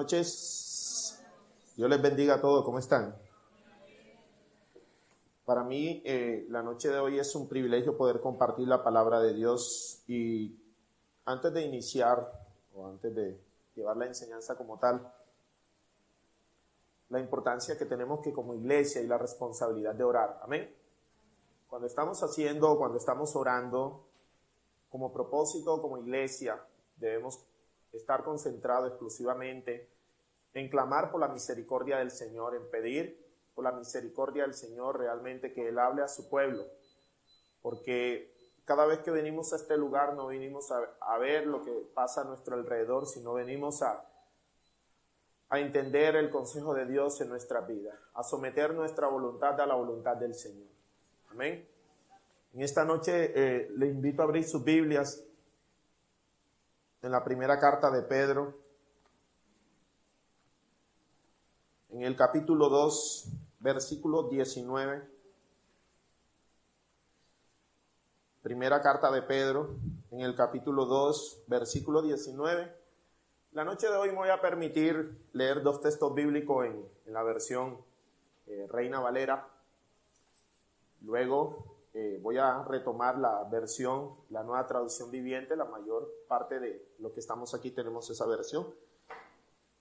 noches. Dios les bendiga a todos. ¿Cómo están? Para mí, la noche de hoy es un privilegio poder compartir la palabra de Dios. Y antes de iniciar, o antes de llevar la enseñanza como tal, la importancia que tenemos que como iglesia y la responsabilidad de orar. Amén. Cuando estamos orando, como propósito, como iglesia, debemos estar concentrados exclusivamente en clamar por la misericordia del Señor, en pedir por la misericordia del Señor realmente que Él hable a su pueblo. Porque cada vez que venimos a este lugar no venimos a ver lo que pasa a nuestro alrededor, sino venimos a entender el consejo de Dios en nuestra vida, a someter nuestra voluntad a la voluntad del Señor. Amén. En esta noche les invito a abrir sus Biblias en la primera carta de Pedro, en el capítulo 2, versículo 19. Primera carta de Pedro, en el capítulo 2, versículo 19. La noche de hoy me voy a permitir leer dos textos bíblicos en la versión Reina Valera. Luego voy a retomar la versión, la Nueva Traducción Viviente. La mayor parte de lo que estamos aquí tenemos esa versión.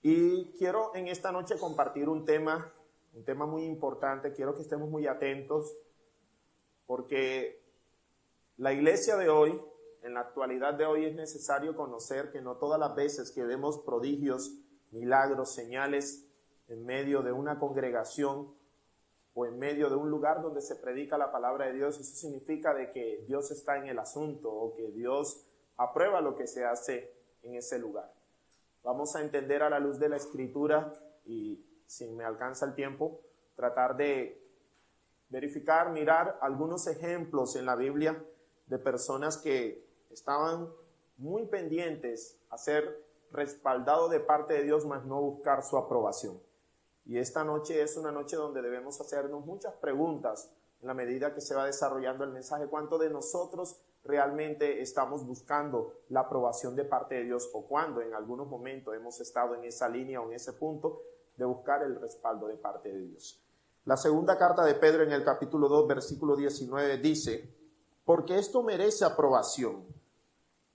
Y quiero en esta noche compartir un tema muy importante. Quiero que estemos muy atentos, porque la iglesia de hoy, en la actualidad de hoy, es necesario conocer que no todas las veces que vemos prodigios, milagros, señales en medio de una congregación o en medio de un lugar donde se predica la palabra de Dios, eso significa de que Dios está en el asunto o que Dios aprueba lo que se hace en ese lugar. Vamos a entender a la luz de la Escritura y, si me alcanza el tiempo, tratar de verificar, mirar algunos ejemplos en la Biblia de personas que estaban muy pendientes a ser respaldados de parte de Dios, mas no buscar su aprobación. Y esta noche es una noche donde debemos hacernos muchas preguntas en la medida que se va desarrollando el mensaje. ¿Cuánto de nosotros realmente estamos buscando la aprobación de parte de Dios? O cuando en algunos momentos hemos estado en esa línea o en ese punto de buscar el respaldo de parte de Dios. La segunda carta de Pedro en el capítulo 2, versículo 19 dice: porque esto merece aprobación.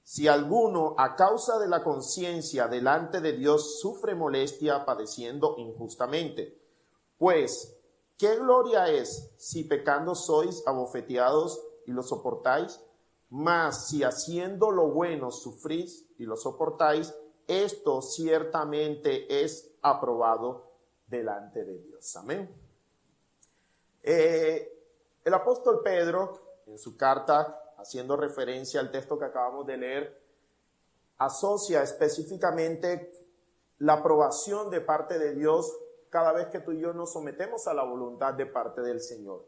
Si alguno a causa de la conciencia delante de Dios sufre molestia padeciendo injustamente, pues ¿qué gloria es si pecando sois abofeteados y lo soportáis? Mas si haciendo lo bueno sufrís y lo soportáis, esto ciertamente es aprobado delante de Dios. Amén. El apóstol Pedro, en su carta, haciendo referencia al texto que acabamos de leer, asocia específicamente la aprobación de parte de Dios cada vez que tú y yo nos sometemos a la voluntad de parte del Señor.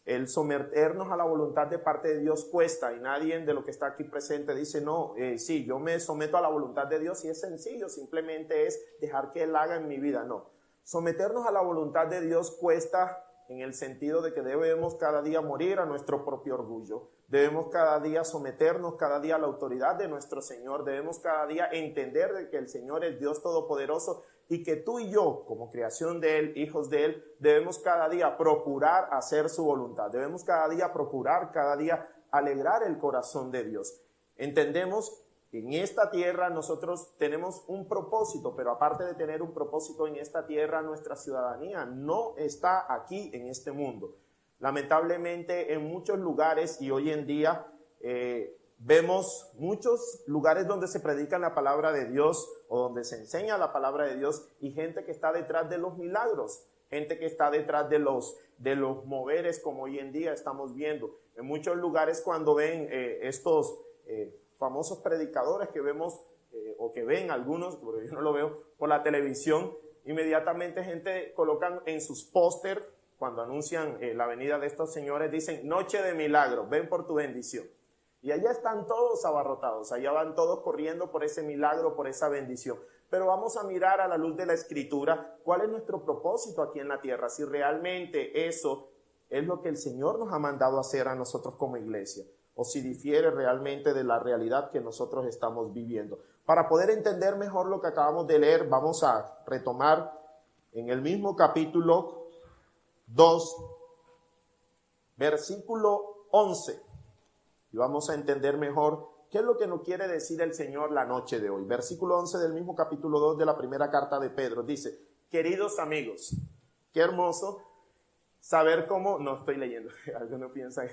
El someternos a la voluntad de parte de Dios cuesta, y nadie de lo que está aquí presente dice, no, sí, yo me someto a la voluntad de Dios y es sencillo, simplemente es dejar que Él haga en mi vida. No, someternos a la voluntad de Dios cuesta en el sentido de que debemos cada día morir a nuestro propio orgullo. Debemos cada día someternos cada día a la autoridad de nuestro Señor. Debemos cada día entender de que el Señor es Dios Todopoderoso y que tú y yo, como creación de Él, hijos de Él, debemos cada día procurar hacer su voluntad. Debemos cada día procurar, cada día alegrar el corazón de Dios. Entendemos que en esta tierra nosotros tenemos un propósito, pero aparte de tener un propósito en esta tierra, nuestra ciudadanía no está aquí en este mundo. Lamentablemente en muchos lugares y hoy en día vemos muchos lugares donde se predica la palabra de Dios o donde se enseña la palabra de Dios y gente que está detrás de los milagros, gente que está detrás de los moveres como hoy en día estamos viendo. En muchos lugares cuando ven estos famosos predicadores que vemos o que ven algunos, porque yo no lo veo, por la televisión, inmediatamente gente colocan en sus póster, cuando anuncian la venida de estos señores, dicen, noche de milagro, ven por tu bendición. Y allá están todos abarrotados, allá van todos corriendo por ese milagro, por esa bendición. Pero vamos a mirar a la luz de la Escritura cuál es nuestro propósito aquí en la tierra, si realmente eso es lo que el Señor nos ha mandado a hacer a nosotros como iglesia. o si difiere realmente de la realidad que nosotros estamos viviendo. Para poder entender mejor lo que acabamos de leer, vamos a retomar en el mismo capítulo 2, versículo 11. Y vamos a entender mejor qué es lo que nos quiere decir el Señor la noche de hoy. Versículo 11 del mismo capítulo 2 de la primera carta de Pedro. Dice, queridos amigos, qué hermoso saber cómo, no estoy leyendo, algunos piensan,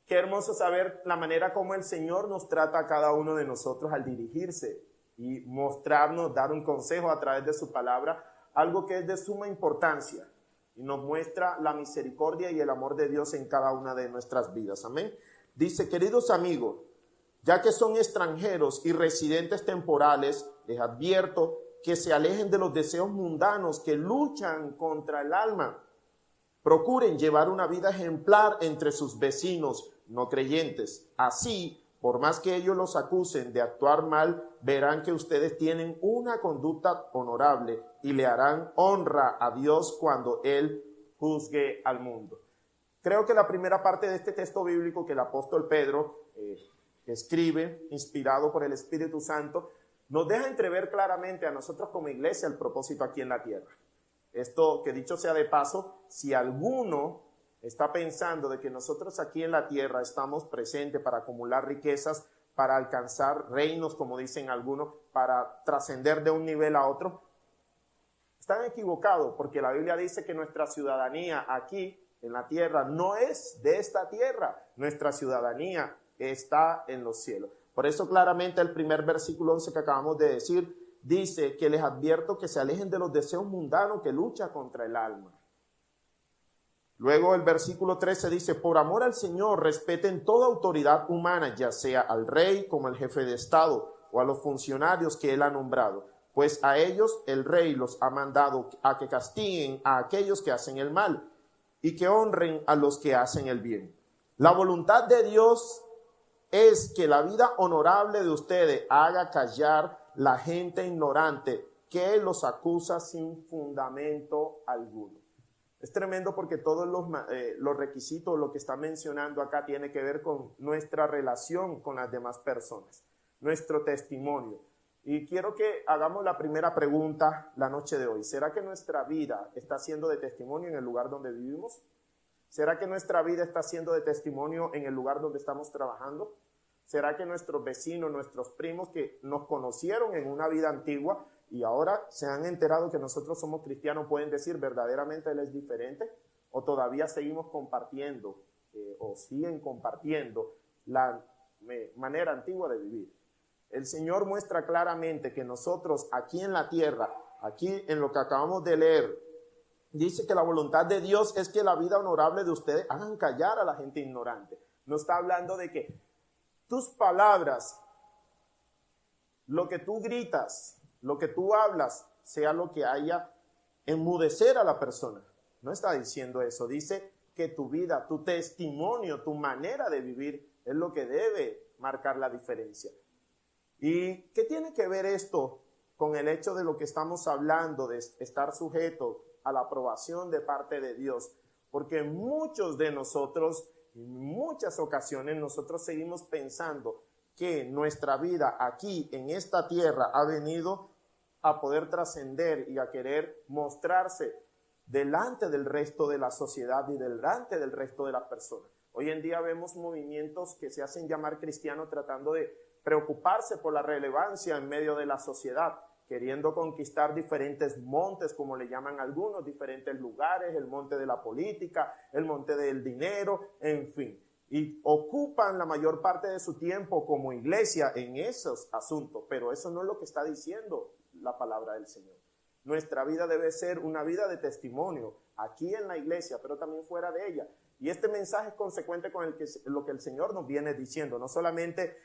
qué hermoso saber la manera como el Señor nos trata a cada uno de nosotros al dirigirse y mostrarnos, dar un consejo a través de su palabra, algo que es de suma importancia y nos muestra la misericordia y el amor de Dios en cada una de nuestras vidas. Amén. Dice, queridos amigos, ya que son extranjeros y residentes temporales, les advierto que se alejen de los deseos mundanos que luchan contra el alma. Procuren llevar una vida ejemplar entre sus vecinos no creyentes. Así, por más que ellos los acusen de actuar mal, verán que ustedes tienen una conducta honorable y le harán honra a Dios cuando Él juzgue al mundo. Creo que la primera parte de este texto bíblico que el apóstol Pedro escribe, inspirado por el Espíritu Santo, nos deja entrever claramente a nosotros como iglesia el propósito aquí en la tierra. Esto, que dicho sea de paso, si alguno está pensando de que nosotros aquí en la tierra estamos presentes para acumular riquezas, para alcanzar reinos, como dicen algunos, para trascender de un nivel a otro, están equivocados, porque la Biblia dice que nuestra ciudadanía aquí en la tierra no es de esta tierra, nuestra ciudadanía está en los cielos. Por eso claramente el primer versículo 11 que acabamos de decir, dice que les advierto que se alejen de los deseos mundanos que luchan contra el alma. Luego el versículo 13 dice, por amor al Señor respeten toda autoridad humana, ya sea al rey como el jefe de Estado o a los funcionarios que él ha nombrado, pues a ellos el rey los ha mandado a que castiguen a aquellos que hacen el mal y que honren a los que hacen el bien. La voluntad de Dios es que la vida honorable de ustedes haga callar la gente ignorante que los acusa sin fundamento alguno. Es tremendo porque todos los requisitos, lo que está mencionando acá, tiene que ver con nuestra relación con las demás personas, nuestro testimonio. Y quiero que hagamos la primera pregunta la noche de hoy. ¿Será que nuestra vida está siendo de testimonio en el lugar donde vivimos? ¿Será que nuestra vida está siendo de testimonio en el lugar donde estamos trabajando? ¿Será que nuestros vecinos, nuestros primos que nos conocieron en una vida antigua y ahora se han enterado que nosotros somos cristianos pueden decir verdaderamente Él es diferente? ¿O todavía seguimos compartiendo o siguen compartiendo la manera antigua de vivir? El Señor muestra claramente que nosotros aquí en la tierra, aquí en lo que acabamos de leer, dice que la voluntad de Dios es que la vida honorable de ustedes hagan callar a la gente ignorante. No está hablando de que tus palabras, lo que tú gritas, lo que tú hablas, sea lo que haya enmudecer a la persona. No está diciendo eso. Dice que tu vida, tu testimonio, tu manera de vivir es lo que debe marcar la diferencia. ¿Y qué tiene que ver esto con el hecho de lo que estamos hablando, de estar sujetos a la aprobación de parte de Dios? Porque muchos de nosotros, en muchas ocasiones, nosotros seguimos pensando que nuestra vida aquí en esta tierra ha venido a poder trascender y a querer mostrarse delante del resto de la sociedad y delante del resto de las personas. Hoy en día vemos movimientos que se hacen llamar cristianos tratando de preocuparse por la relevancia en medio de la sociedad, queriendo conquistar diferentes montes, como le llaman algunos, diferentes lugares, el monte de la política, el monte del dinero, en fin. Y ocupan la mayor parte de su tiempo como iglesia en esos asuntos, pero eso no es lo que está diciendo la palabra del Señor. Nuestra vida debe ser una vida de testimonio, aquí en la iglesia, pero también fuera de ella. Y este mensaje es consecuente con lo que el Señor nos viene diciendo. No solamente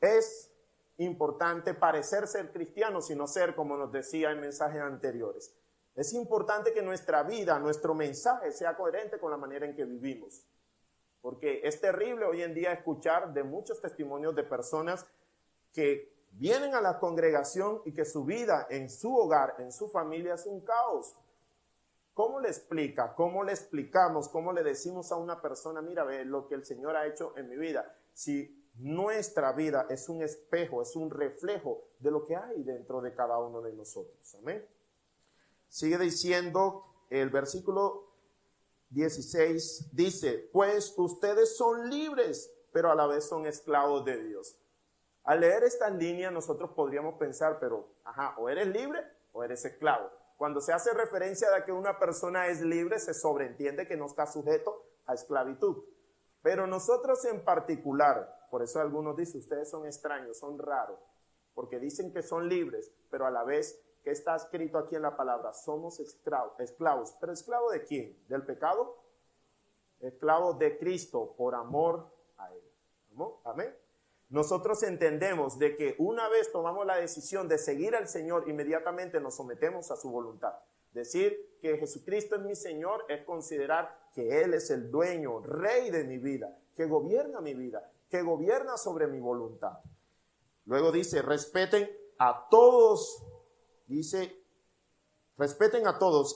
es importante parecer ser cristiano, sino ser, como nos decía en mensajes anteriores. Es importante que nuestra vida, nuestro mensaje sea coherente con la manera en que vivimos. Porque es terrible hoy en día escuchar de muchos testimonios de personas que vienen a la congregación y que su vida en su hogar, en su familia es un caos. ¿Cómo le explica? ¿Cómo le explicamos? ¿Cómo le decimos a una persona, mira, ve lo que el Señor ha hecho en mi vida? si nuestra vida es un espejo, es un reflejo de lo que hay dentro de cada uno de nosotros. Amén. Sigue diciendo el versículo 16, dice, pues ustedes son libres, pero a la vez son esclavos de Dios. Al leer estas líneas nosotros podríamos pensar, pero, o eres libre o eres esclavo. Cuando se hace referencia de que una persona es libre, se sobreentiende que no está sujeto a esclavitud. Pero nosotros en particular, por eso algunos dicen, ustedes son extraños, son raros, porque dicen que son libres, pero a la vez, que está escrito aquí en la palabra, somos esclavos. ¿Pero esclavo de quién? ¿Del pecado? Esclavos de Cristo por amor a Él. Amén. Nosotros entendemos de que una vez tomamos la decisión de seguir al Señor, inmediatamente nos sometemos a su voluntad. Decir que Jesucristo es mi Señor es considerar que Él es el dueño, rey de mi vida, que gobierna mi vida, que gobierna sobre mi voluntad. Luego dice, respeten a todos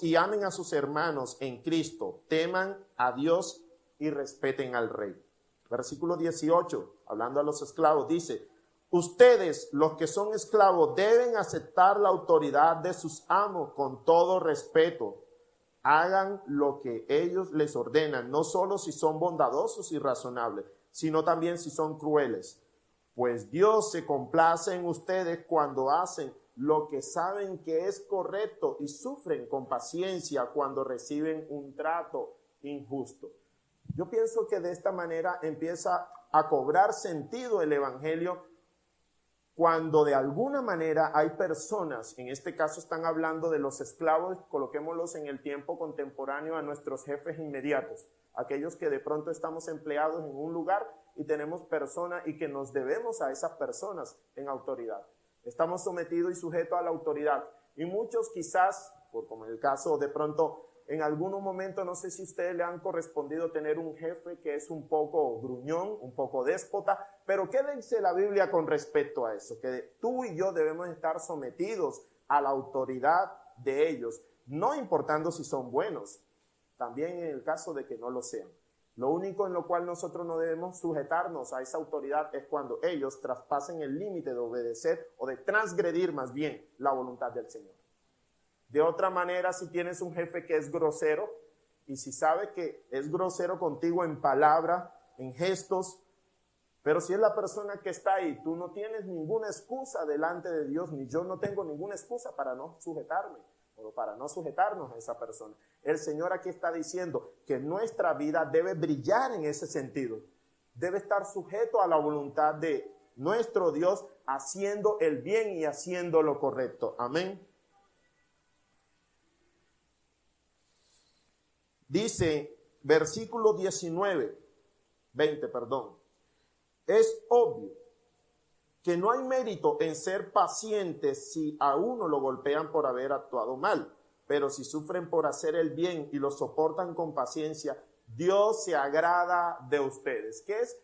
y amen a sus hermanos en Cristo, teman a Dios y respeten al Rey. Versículo 18, hablando a los esclavos, dice, ustedes, los que son esclavos, deben aceptar la autoridad de sus amos con todo respeto. Hagan lo que ellos les ordenan, no solo si son bondadosos y razonables, sino también si son crueles. Pues Dios se complace en ustedes cuando hacen lo que saben que es correcto y sufren con paciencia cuando reciben un trato injusto. Yo pienso que de esta manera empieza a cobrar sentido el evangelio cuando de alguna manera hay personas, en este caso están hablando de los esclavos, coloquémoslos en el tiempo contemporáneo a nuestros jefes inmediatos, aquellos que de pronto estamos empleados en un lugar y tenemos personas y que nos debemos a esas personas en autoridad. Estamos sometidos y sujetos a la autoridad. Y muchos quizás, como en el caso de pronto, en algún momento, no sé si ustedes le han correspondido tener un jefe que es un poco gruñón, un poco déspota, pero ¿qué dice la Biblia con respecto a eso? Que tú y yo debemos estar sometidos a la autoridad de ellos, no importando si son buenos, también en el caso de que no lo sean. Lo único en lo cual nosotros no debemos sujetarnos a esa autoridad es cuando ellos traspasen el límite de obedecer o de transgredir más bien la voluntad del Señor. De otra manera, si tienes un jefe que es grosero y si sabe que es grosero contigo en palabra, en gestos, pero si es la persona que está ahí, tú no tienes ninguna excusa delante de Dios, ni yo no tengo ninguna excusa para no sujetarme o para no sujetarnos a esa persona. El Señor aquí está diciendo que nuestra vida debe brillar en ese sentido. Debe estar sujeto a la voluntad de nuestro Dios, haciendo el bien y haciendo lo correcto. Amén. Dice, versículo 20, es obvio que no hay mérito en ser pacientes si a uno lo golpean por haber actuado mal, pero si sufren por hacer el bien y lo soportan con paciencia, Dios se agrada de ustedes. ¿Qué es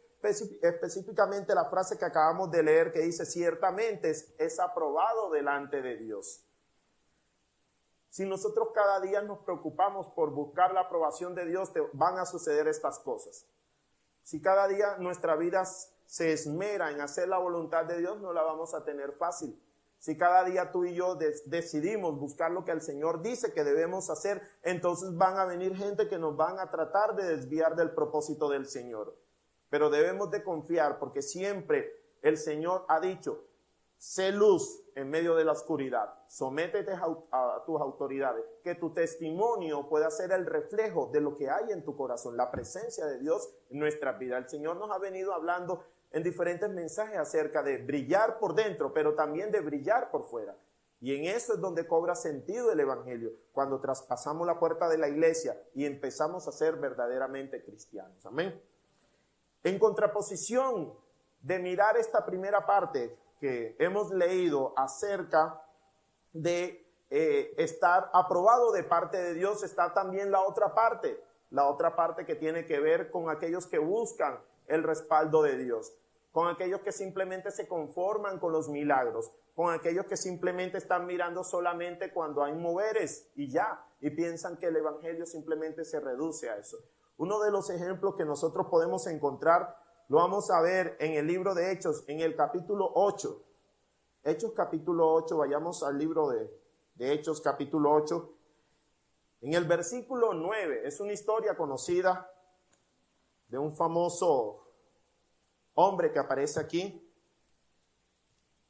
específicamente la frase que acabamos de leer que dice, ciertamente es aprobado delante de Dios? Si nosotros cada día nos preocupamos por buscar la aprobación de Dios, van a suceder estas cosas. Si cada día nuestra vida se esmera en hacer la voluntad de Dios, no la vamos a tener fácil. Si cada día tú y yo decidimos buscar lo que el Señor dice que debemos hacer, entonces van a venir gente que nos van a tratar de desviar del propósito del Señor. Pero debemos de confiar porque siempre el Señor ha dicho, sé luz en medio de la oscuridad, sométete a tus autoridades, que tu testimonio pueda ser el reflejo de lo que hay en tu corazón, la presencia de Dios en nuestra vida. El Señor nos ha venido hablando en diferentes mensajes acerca de brillar por dentro, pero también de brillar por fuera. Y en eso es donde cobra sentido el evangelio, cuando traspasamos la puerta de la iglesia y empezamos a ser verdaderamente cristianos. Amén. En contraposición de mirar esta primera parte que hemos leído acerca de estar aprobado de parte de Dios, está también la otra parte que tiene que ver con aquellos que buscan el respaldo de Dios, con aquellos que simplemente se conforman con los milagros, con aquellos que simplemente están mirando solamente cuando hay moveres y ya, y piensan que el evangelio simplemente se reduce a eso. Uno de los ejemplos que nosotros podemos encontrar Lo vamos a ver en el libro de Hechos, en el capítulo 8. Hechos capítulo 8, vayamos al libro de Hechos capítulo 8. En el versículo 9, es una historia conocida de un famoso hombre que aparece aquí.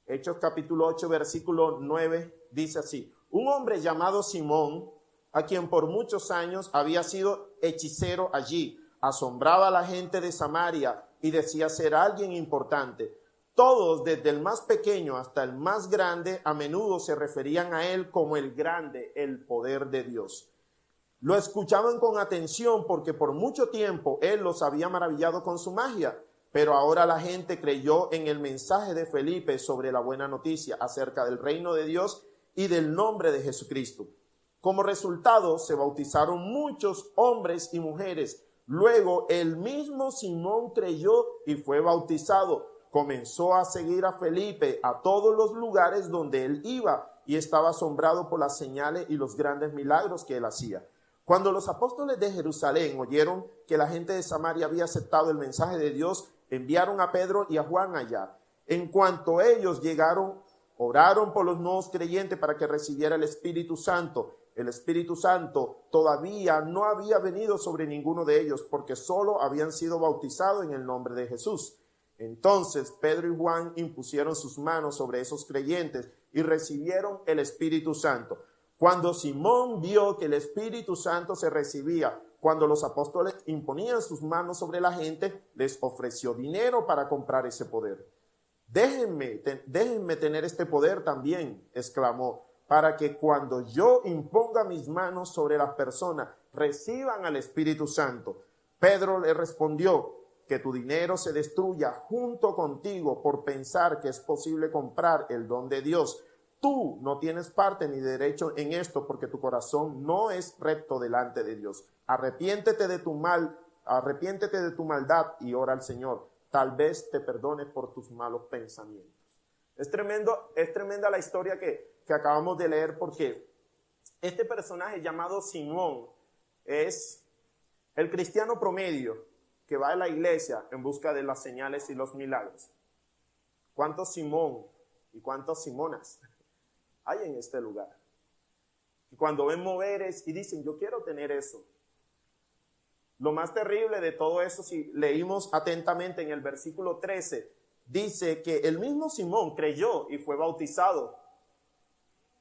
Hechos capítulo 8, versículo 9, dice así: un hombre llamado Simón, a quien por muchos años había sido hechicero allí, asombraba a la gente de Samaria y decía ser alguien importante. Todos, desde el más pequeño hasta el más grande, a menudo se referían a él como el grande, el poder de Dios. Lo escuchaban con atención porque por mucho tiempo él los había maravillado con su magia, pero ahora la gente creyó en el mensaje de Felipe sobre la buena noticia acerca del reino de Dios y del nombre de Jesucristo. Como resultado, se bautizaron muchos hombres y mujeres. Luego, el mismo Simón creyó y fue bautizado. Comenzó a seguir a Felipe a todos los lugares donde él iba y estaba asombrado por las señales y los grandes milagros que él hacía. Cuando los apóstoles de Jerusalén oyeron que la gente de Samaria había aceptado el mensaje de Dios, enviaron a Pedro y a Juan allá. En cuanto ellos llegaron, oraron por los nuevos creyentes para que recibiera el Espíritu Santo. El Espíritu Santo todavía no había venido sobre ninguno de ellos porque solo habían sido bautizados en el nombre de Jesús. Entonces Pedro y Juan impusieron sus manos sobre esos creyentes y recibieron el Espíritu Santo. Cuando Simón vio que el Espíritu Santo se recibía cuando los apóstoles imponían sus manos sobre la gente, les ofreció dinero para comprar ese poder. Déjenme tener este poder también, exclamó, para que cuando yo imponga mis manos sobre las personas, reciban al Espíritu Santo. Pedro le respondió: que tu dinero se destruya junto contigo por pensar que es posible comprar el don de Dios. Tú no tienes parte ni derecho en esto porque tu corazón no es recto delante de Dios. Arrepiéntete de tu maldad y ora al Señor. Tal vez te perdone por tus malos pensamientos. Es tremenda la historia que acabamos de leer, porque este personaje llamado Simón es el cristiano promedio que va a la iglesia en busca de las señales y los milagros. ¿Cuántos Simón y cuántos Simonas hay en este lugar? Y cuando ven moveres y dicen, yo quiero tener eso. Lo más terrible de todo eso, si leímos atentamente en el versículo 13, dice que el mismo Simón creyó y fue bautizado.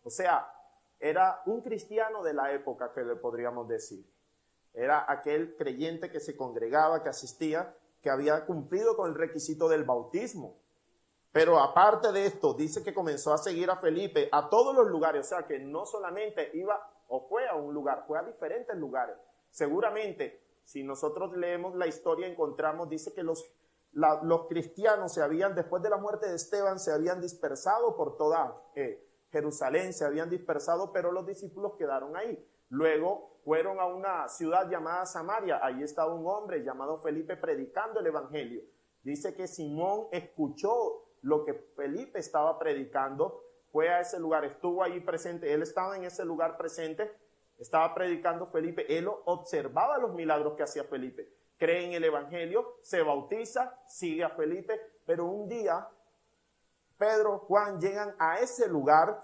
O sea, era un cristiano de la época, que le podríamos decir. Era aquel creyente que se congregaba, que asistía, que había cumplido con el requisito del bautismo. Pero aparte de esto, dice que comenzó a seguir a Felipe a todos los lugares. O sea, que no solamente iba o fue a un lugar, fue a diferentes lugares. Seguramente, si nosotros leemos la historia, encontramos, dice que los cristianos después de la muerte de Esteban, se habían dispersado por toda Jerusalén, se habían dispersado, pero los discípulos quedaron ahí. Luego fueron a una ciudad llamada Samaria. Allí estaba un hombre llamado Felipe predicando el evangelio. Dice que Simón escuchó lo que Felipe estaba predicando, fue a ese lugar, estuvo ahí presente, él estaba en ese lugar presente, estaba predicando Felipe, él observaba los milagros que hacía Felipe, cree en el evangelio, se bautiza, sigue a Felipe, pero un día Pedro, Juan llegan a ese lugar,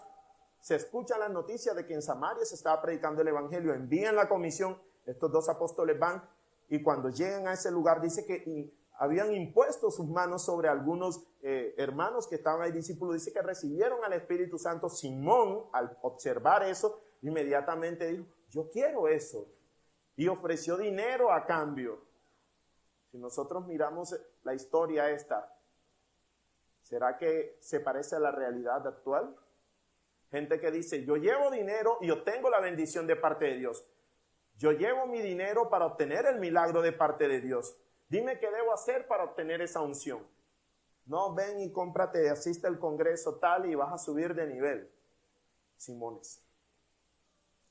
se escuchan las noticias de que en Samaria se estaba predicando el evangelio, envían la comisión, estos dos apóstoles van, y cuando llegan a ese lugar dice que habían impuesto sus manos sobre algunos hermanos que estaban ahí, discípulos, dice que recibieron al Espíritu Santo. Simón, al observar eso, inmediatamente dijo, yo quiero eso, y ofreció dinero a cambio. Si nosotros miramos la historia esta, ¿será que se parece a la realidad actual? Gente que dice, yo llevo dinero y obtengo la bendición de parte de Dios. Yo llevo mi dinero para obtener el milagro de parte de Dios. Dime qué debo hacer para obtener esa unción. No, ven y cómprate, asiste al congreso tal y vas a subir de nivel. Simones,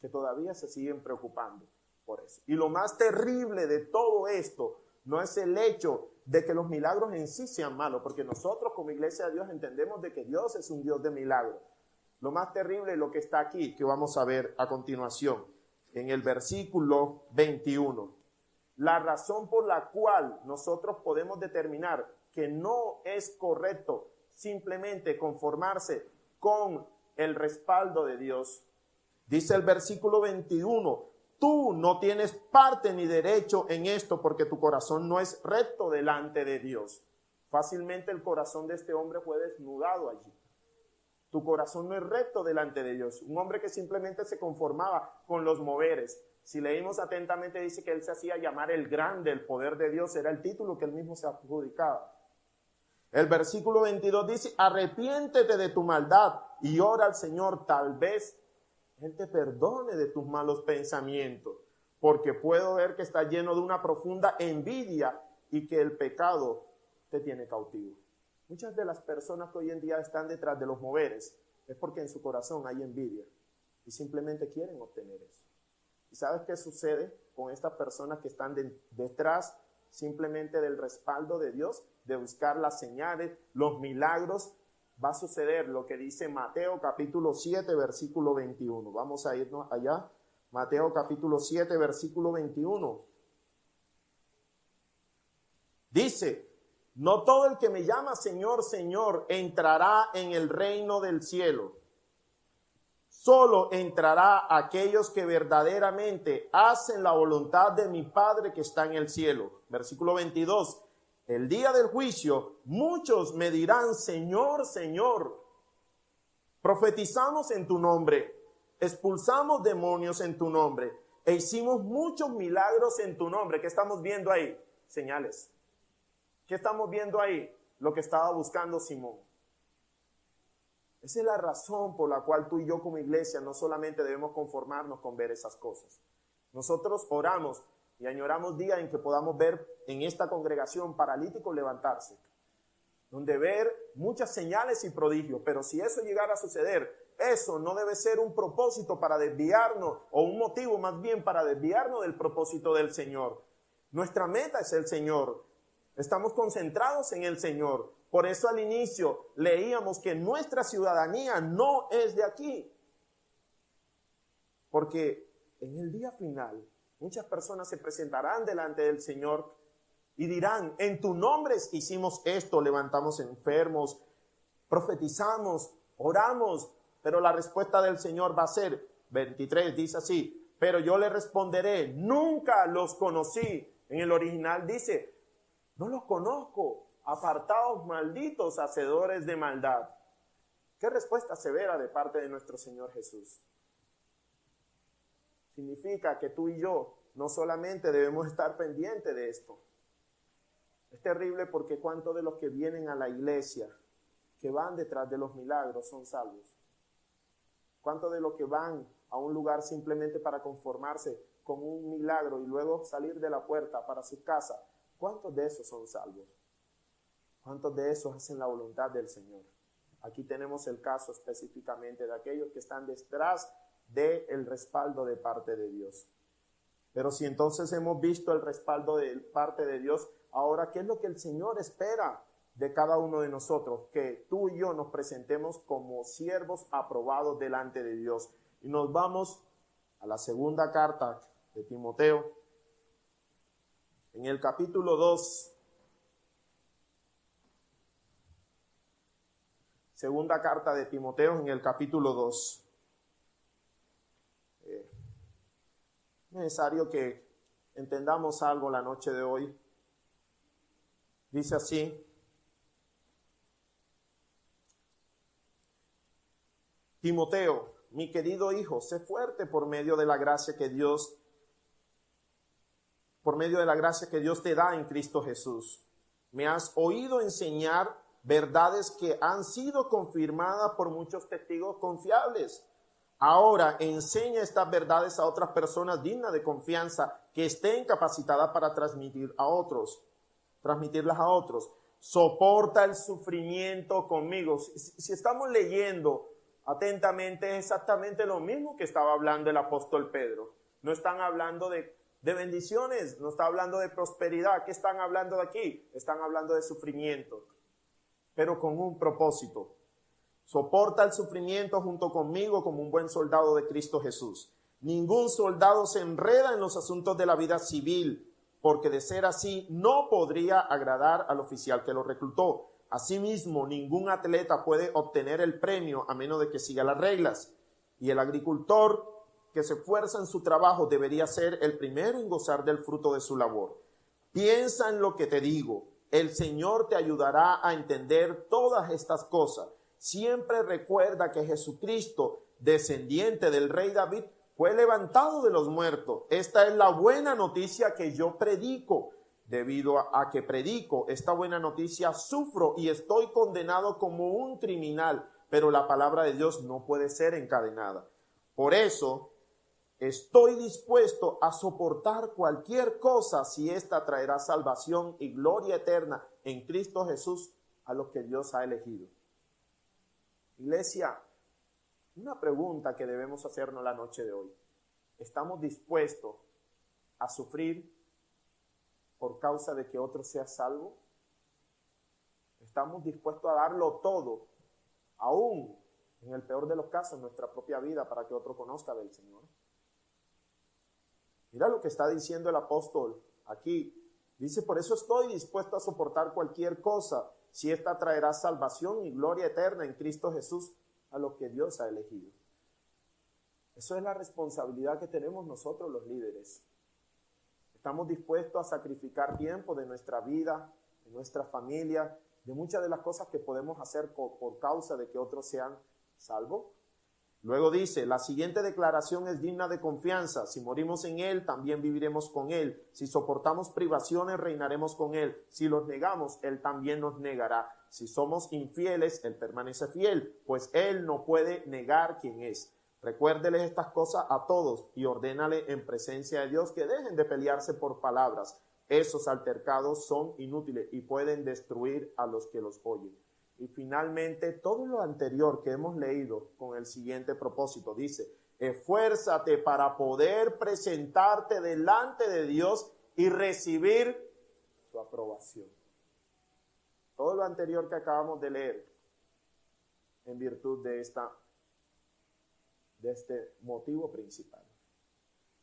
que todavía se siguen preocupando por eso. Y lo más terrible de todo esto no es el hecho de que los milagros en sí sean malos, porque nosotros como iglesia de Dios entendemos de que Dios es un Dios de milagros. Lo más terrible es lo que está aquí, que vamos a ver a continuación, en el versículo 21. La razón por la cual nosotros podemos determinar que no es correcto simplemente conformarse con el respaldo de Dios. Dice el versículo 21, tú no tienes parte ni derecho en esto porque tu corazón no es recto delante de Dios. Fácilmente el corazón de este hombre fue desnudado allí. Tu corazón no es recto delante de Dios. Un hombre que simplemente se conformaba con los moveres. Si leímos atentamente, dice que él se hacía llamar el grande, el poder de Dios, era el título que él mismo se adjudicaba. El versículo 22 dice, arrepiéntete de tu maldad y ora al Señor, tal vez Él te perdone de tus malos pensamientos, porque puedo ver que está lleno de una profunda envidia y que el pecado te tiene cautivo. Muchas de las personas que hoy en día están detrás de los moveres es porque en su corazón hay envidia y simplemente quieren obtener eso. ¿Y sabes qué sucede con estas personas que están detrás simplemente del respaldo de Dios, de buscar las señales, los milagros? Va a suceder lo que dice Mateo capítulo 7, versículo 21. Vamos a irnos allá. Mateo capítulo 7, versículo 21. Dice, no todo el que me llama Señor, Señor, entrará en el reino del cielo. Solo entrará aquellos que verdaderamente hacen la voluntad de mi Padre que está en el cielo. Versículo 22. El día del juicio, muchos me dirán, Señor, Señor, profetizamos en tu nombre, expulsamos demonios en tu nombre, e hicimos muchos milagros en tu nombre. ¿Qué estamos viendo ahí? Señales. ¿Qué estamos viendo ahí? Lo que estaba buscando Simón. Esa es la razón por la cual tú y yo como iglesia no solamente debemos conformarnos con ver esas cosas. Nosotros oramos y añoramos días en que podamos ver en esta congregación paralíticos levantarse, donde ver muchas señales y prodigios. Pero si eso llegara a suceder, eso no debe ser un propósito para desviarnos, o un motivo más bien para desviarnos del propósito del Señor. Nuestra meta es el Señor. Estamos concentrados en el Señor. Por eso al inicio leíamos que nuestra ciudadanía no es de aquí. Porque en el día final muchas personas se presentarán delante del Señor y dirán, en tu nombre hicimos esto, levantamos enfermos, profetizamos, oramos. Pero la respuesta del Señor va a ser, 23 dice así, pero yo le responderé, nunca los conocí. En el original dice, no los conozco. Apartados, malditos, hacedores de maldad. Qué respuesta severa de parte de nuestro Señor Jesús. Significa que tú y yo no solamente debemos estar pendientes de esto. Es terrible porque cuántos de los que vienen a la iglesia, que van detrás de los milagros, son salvos. Cuántos de los que van a un lugar simplemente para conformarse con un milagro y luego salir de la puerta para su casa, ¿cuántos de esos son salvos? ¿Cuántos de esos hacen la voluntad del Señor? Aquí tenemos el caso específicamente de aquellos que están detrás del respaldo de parte de Dios. Pero si entonces hemos visto el respaldo de parte de Dios, ahora, ¿qué es lo que el Señor espera de cada uno de nosotros? Que tú y yo nos presentemos como siervos aprobados delante de Dios. Y nos vamos a la segunda carta de Timoteo, en el capítulo 2. Segunda carta de Timoteo en el capítulo 2. Es necesario que entendamos algo la noche de hoy. Dice así: Timoteo, mi querido hijo, sé fuerte por medio de la gracia que Dios te da en Cristo Jesús. Me has oído enseñar verdades que han sido confirmadas por muchos testigos confiables. Ahora enseña estas verdades a otras personas dignas de confianza que estén capacitadas para transmitirlas a otros. Soporta el sufrimiento conmigo. Si estamos leyendo atentamente, es exactamente lo mismo que estaba hablando el apóstol Pedro. No están hablando de bendiciones, no está hablando de prosperidad. ¿Qué están hablando de aquí? Están hablando de sufrimiento, pero con un propósito. Soporta el sufrimiento junto conmigo como un buen soldado de Cristo Jesús. Ningún soldado se enreda en los asuntos de la vida civil, porque de ser así no podría agradar al oficial que lo reclutó. Asimismo, ningún atleta puede obtener el premio a menos de que siga las reglas. Y el agricultor que se esfuerza en su trabajo debería ser el primero en gozar del fruto de su labor. Piensa en lo que te digo. El Señor te ayudará a entender todas estas cosas. Siempre recuerda que Jesucristo, descendiente del rey David, fue levantado de los muertos. Esta es la buena noticia que yo predico. Debido a que predico esta buena noticia, sufro y estoy condenado como un criminal, pero la palabra de Dios no puede ser encadenada. Por eso estoy dispuesto a soportar cualquier cosa si ésta traerá salvación y gloria eterna en Cristo Jesús a los que Dios ha elegido. Iglesia, una pregunta que debemos hacernos la noche de hoy. ¿Estamos dispuestos a sufrir por causa de que otro sea salvo? ¿Estamos dispuestos a darlo todo, aún en el peor de los casos, nuestra propia vida, para que otro conozca del Señor? Mira lo que está diciendo el apóstol aquí. Dice, por eso estoy dispuesto a soportar cualquier cosa, si ésta traerá salvación y gloria eterna en Cristo Jesús a los que Dios ha elegido. Eso es la responsabilidad que tenemos nosotros los líderes. Estamos dispuestos a sacrificar tiempo de nuestra vida, de nuestra familia, de muchas de las cosas que podemos hacer por causa de que otros sean salvos. Luego dice, la siguiente declaración es digna de confianza. Si morimos en Él, también viviremos con Él. Si soportamos privaciones, reinaremos con Él. Si los negamos, Él también nos negará. Si somos infieles, Él permanece fiel, pues Él no puede negar quién es. Recuérdeles estas cosas a todos y ordénale en presencia de Dios que dejen de pelearse por palabras. Esos altercados son inútiles y pueden destruir a los que los oyen. Y finalmente, todo lo anterior que hemos leído con el siguiente propósito, dice, esfuérzate para poder presentarte delante de Dios y recibir su aprobación. Todo lo anterior que acabamos de leer en virtud de este motivo principal.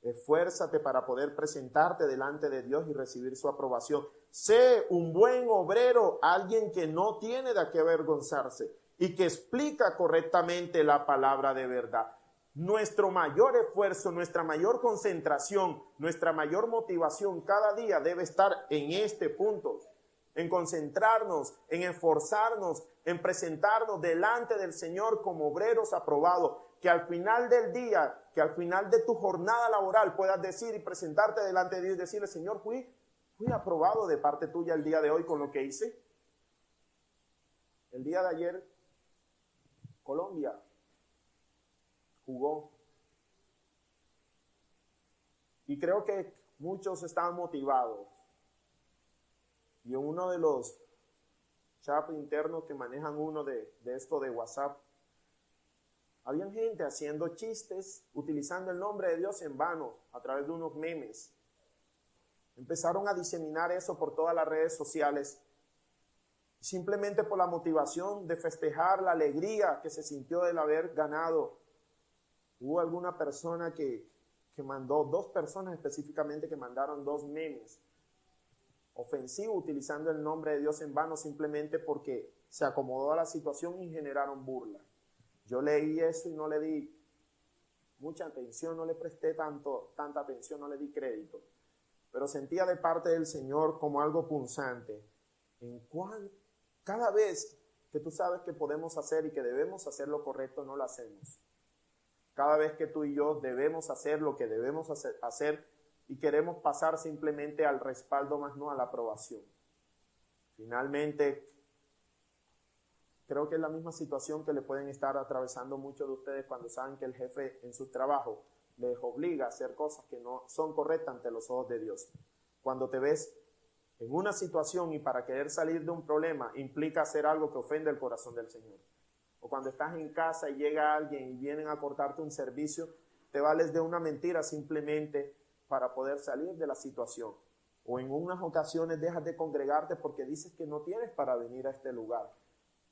Esfuérzate para poder presentarte delante de Dios y recibir su aprobación. Sé un buen obrero, alguien que no tiene de qué avergonzarse y que explica correctamente la palabra de verdad. Nuestro mayor esfuerzo, nuestra mayor concentración, nuestra mayor motivación cada día debe estar en este punto, en concentrarnos, en esforzarnos, en presentarnos delante del Señor como obreros aprobados, que al final del día, que al final de tu jornada laboral puedas decir y presentarte delante de Dios y decirle, Señor, fui aprobado de parte tuya el día de hoy con lo que hice. El día de ayer, Colombia jugó. Y creo que muchos estaban motivados. Y en uno de los chats internos que manejan uno de esto de WhatsApp, había gente haciendo chistes, utilizando el nombre de Dios en vano, a través de unos memes. Empezaron a diseminar eso por todas las redes sociales, simplemente por la motivación de festejar la alegría que se sintió del haber ganado. Hubo alguna persona que mandó, 2 personas específicamente que mandaron 2 memes ofensivos utilizando el nombre de Dios en vano simplemente porque se acomodó a la situación y generaron burla. Yo leí eso y no le di mucha atención, no le presté tanta atención, no le di crédito. Pero sentía de parte del Señor como algo punzante. Cada vez que tú sabes que podemos hacer y que debemos hacer lo correcto, no lo hacemos. Cada vez que tú y yo debemos hacer lo que debemos hacer y queremos pasar simplemente al respaldo más no a la aprobación. Finalmente, creo que es la misma situación que le pueden estar atravesando muchos de ustedes cuando saben que el jefe en su trabajo les obliga a hacer cosas que no son correctas ante los ojos de Dios. Cuando te ves en una situación y para querer salir de un problema implica hacer algo que ofende el corazón del Señor. O cuando estás en casa y llega alguien y vienen a cortarte un servicio, te vales de una mentira simplemente para poder salir de la situación. O en unas ocasiones dejas de congregarte porque dices que no tienes para venir a este lugar.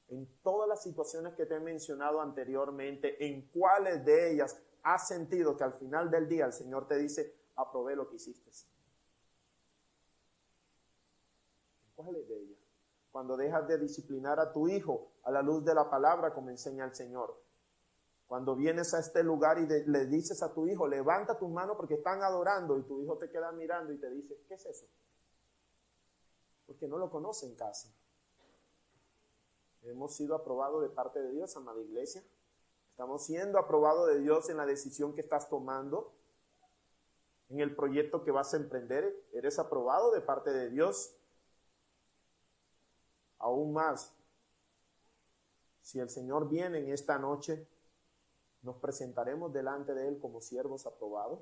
En todas las situaciones que te he mencionado anteriormente, ¿en cuáles de ellas has sentido que al final del día el Señor te dice, aprobé lo que hiciste? sales de ella. Cuando dejas de disciplinar a tu hijo a la luz de la palabra, como enseña el Señor. Cuando vienes a este lugar y le dices a tu hijo, levanta tus manos porque están adorando, y tu hijo te queda mirando y te dice, ¿qué es eso? Porque no lo conoce en casa. Hemos sido aprobados de parte de Dios, amada iglesia. Estamos siendo aprobados de Dios en la decisión que estás tomando, en el proyecto que vas a emprender. Eres aprobado de parte de Dios. Aún más, si el Señor viene en esta noche, nos presentaremos delante de Él como siervos aprobados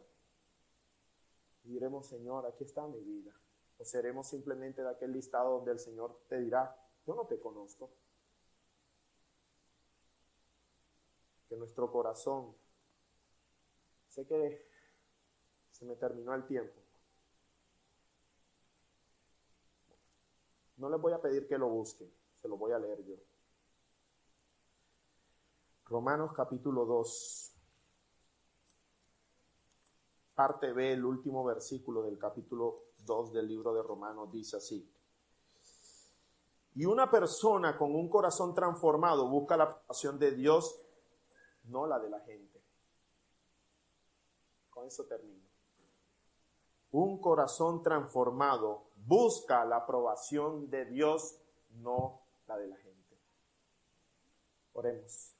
y diremos, Señor, aquí está mi vida. O seremos simplemente de aquel listado donde el Señor te dirá, yo no te conozco. Que nuestro corazón, sé que se me terminó el tiempo. No les voy a pedir que lo busquen, se lo voy a leer yo. Romanos capítulo 2, parte B, el último versículo del capítulo 2 del libro de Romanos dice así. Y una persona con un corazón transformado busca la aprobación de Dios, no la de la gente. Con eso termino. Un corazón transformado busca la aprobación de Dios, no la de la gente. Oremos.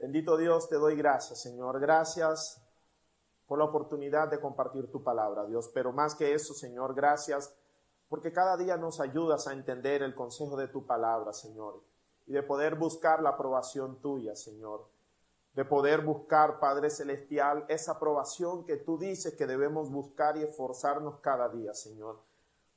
Bendito Dios, te doy gracias, Señor. Gracias por la oportunidad de compartir tu palabra, Dios. Pero más que eso, Señor, gracias porque cada día nos ayudas a entender el consejo de tu palabra, Señor. Y de poder buscar la aprobación tuya, Señor. De poder buscar, Padre Celestial, esa aprobación que tú dices que debemos buscar y esforzarnos cada día, Señor.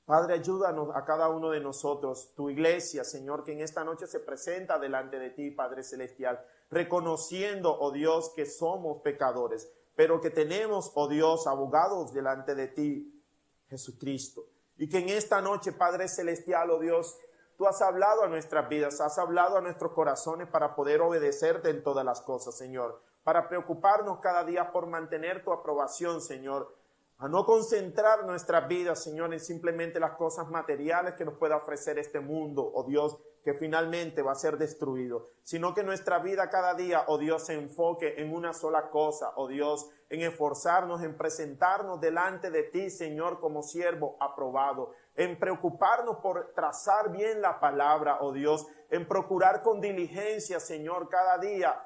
Padre, ayúdanos a cada uno de nosotros, tu iglesia, Señor, que en esta noche se presenta delante de ti, Padre Celestial, reconociendo, oh Dios, que somos pecadores, pero que tenemos, oh Dios, abogados delante de ti, Jesucristo. Y que en esta noche, Padre Celestial, oh Dios, tú has hablado a nuestras vidas, has hablado a nuestros corazones para poder obedecerte en todas las cosas, Señor. Para preocuparnos cada día por mantener tu aprobación, Señor. A no concentrar nuestras vidas, Señor, en simplemente las cosas materiales que nos pueda ofrecer este mundo, oh Dios, que finalmente va a ser destruido, sino que nuestra vida cada día, oh Dios, se enfoque en una sola cosa, oh Dios, en esforzarnos, en presentarnos delante de ti, Señor, como siervo aprobado, en preocuparnos por trazar bien la palabra, oh Dios, en procurar con diligencia, Señor, cada día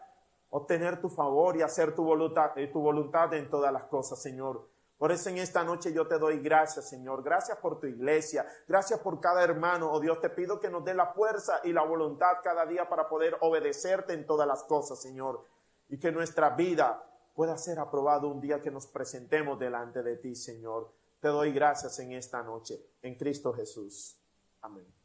obtener tu favor y hacer tu voluntad en todas las cosas, Señor. Por eso en esta noche yo te doy gracias, Señor. Gracias por tu iglesia. Gracias por cada hermano. Oh Dios, te pido que nos dé la fuerza y la voluntad cada día para poder obedecerte en todas las cosas, Señor. Y que nuestra vida pueda ser aprobada un día que nos presentemos delante de ti, Señor. Te doy gracias en esta noche. En Cristo Jesús. Amén.